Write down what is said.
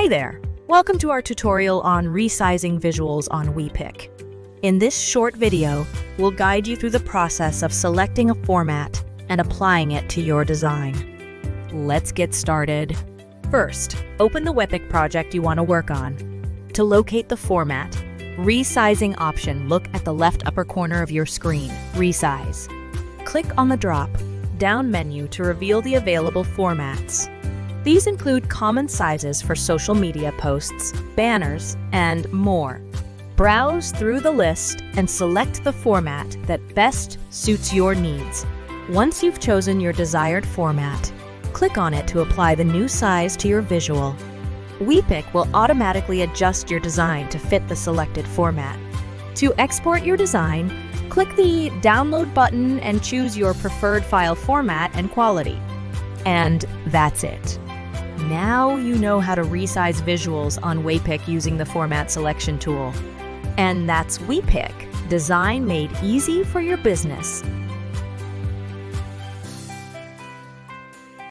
Hey there! Welcome to our tutorial on resizing visuals on Wepik. In this short video, we'll guide you through the process of selecting a format and applying it to your design. Let's get started. First, open the Wepik project you want to work on. To locate the format, resizing option, look at the left upper corner of your screen, resize. Click on the drop-down menu to reveal the available formats. These include common sizes for social media posts, banners, and more. Browse through the list and select the format that best suits your needs. Once you've chosen your desired format, click on it to apply the new size to your visual. Wepik will automatically adjust your design to fit the selected format. To export your design, click the Download button and choose your preferred file format and quality. And that's it. Now you know how to resize visuals on Wepik using the format selection tool. And that's Wepik, design made easy for your business.